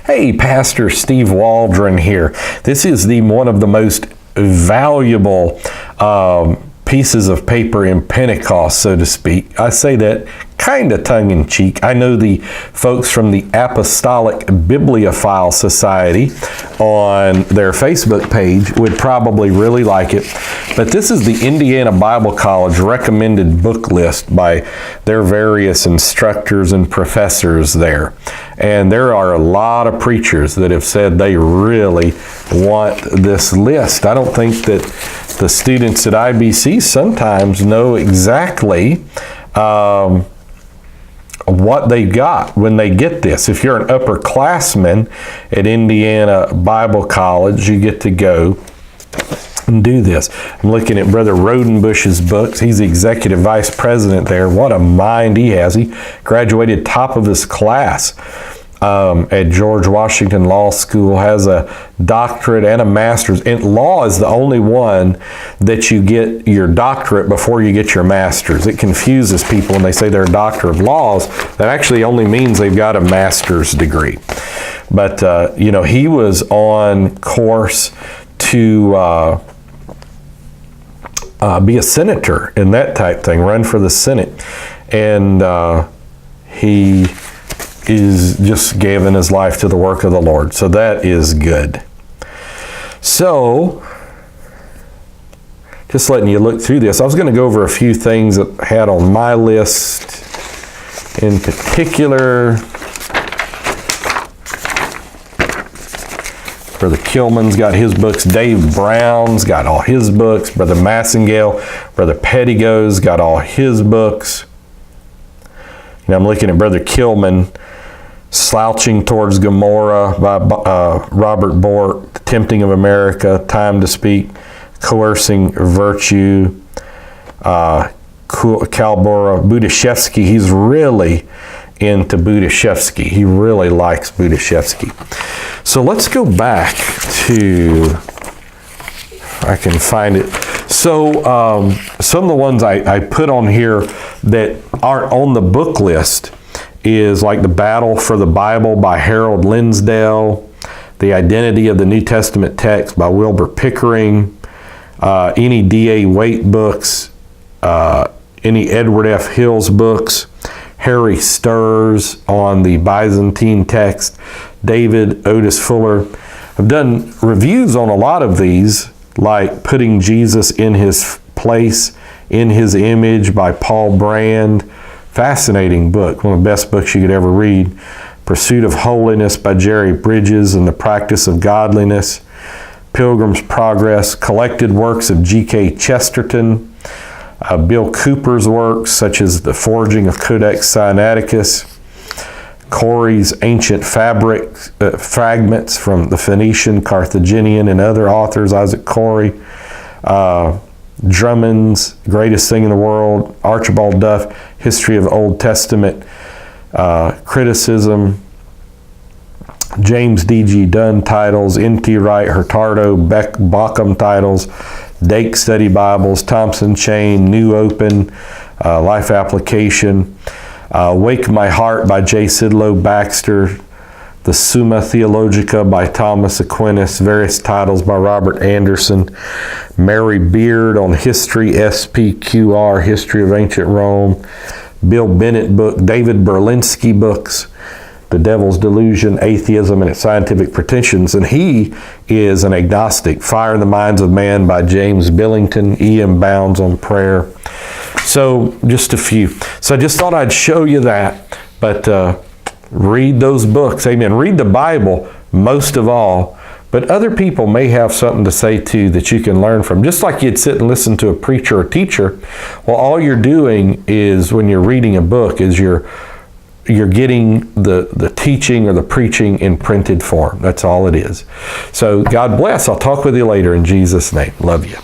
Hey, Pastor Steve Waldron here. This is one of the most valuable pieces of paper in Pentecost, so to speak. I say that kind of tongue-in-cheek. I know the folks from the Apostolic Bibliophile Society on their Facebook page would probably really like it. But this is the Indiana Bible College recommended book list by their various instructors and professors there. And there are a lot of preachers that have said they really want this list. I don't think that the students at IBC sometimes know exactly what they got when they get this. If you're an upperclassman at Indiana Bible College, you get to go and do this. I'm looking at Brother Rodenbush's books. He's the executive vice president there. What a mind he has. He graduated top of his class at George Washington Law School, has a doctorate and a master's. And law is the only one that you get your doctorate before you get your master's. It confuses people when they say they're a doctor of laws. That actually only means they've got a master's degree. But, he was on course to be a senator and that type thing, run for the Senate. And he is just giving his life to the work of the Lord. So that is good. So, just letting you look through this. I was going to go over a few things that I had on my list. In particular, Brother Kilman's got his books. Dave Brown's got all his books. Brother Massengale, Brother Pettigo's got all his books. I'm looking at Brother Kilman, Slouching Towards Gomorrah by Robert Bork, The Tempting of America, Time to Speak, Coercing Virtue, Kalbora, Budashevsky. He's really into Budashevsky. He really likes Budashevsky. So let's go back to, if I can find it. So some of the ones I put on here that aren't on the book list is like The Battle for the Bible by Harold Linsdale, The Identity of the New Testament Text by Wilbur Pickering, any D.A. Waite books, any Edward F. Hills books, Harry Sturz on the Byzantine text, David Otis Fuller. I've done reviews on a lot of these, like Putting Jesus in His Place, In His Image by Paul Brand. Fascinating book, one of the best books you could ever read. Pursuit of Holiness by Jerry Bridges and the Practice of Godliness. Pilgrim's Progress, collected works of G.K. Chesterton. Bill Cooper's works, such as The Forging of Codex Sinaiticus. Corey's Ancient Fragments from the Phoenician, Carthaginian, and other authors, Isaac Corey. Drummond's Greatest Thing in the World, Archibald Duff, History of Old Testament Criticism, James D.G. Dunn titles, N.T. Wright, Hurtado, Bauckham titles, Dake Study Bibles, Thompson Chain, New Open, Life Application, Wake My Heart by J. Sidlow Baxter, the Summa Theologica by Thomas Aquinas, various titles by Robert Anderson, Mary Beard on History, SPQR, History of Ancient Rome, Bill Bennett book, David Berlinski books, The Devil's Delusion, Atheism and Its Scientific Pretensions, and he is an agnostic. Fire in the Minds of Man by James Billington, E.M. Bounds on Prayer. So just a few. So I just thought I'd show you that, but read those books. Amen. Read the Bible most of all, but other people may have something to say too that you can learn from. Just like you'd sit and listen to a preacher or teacher. Well, all you're doing is, when you're reading a book, is you're getting the teaching or the preaching in printed form. That's all it is. So God bless. I'll talk with you later in Jesus' name. Love you.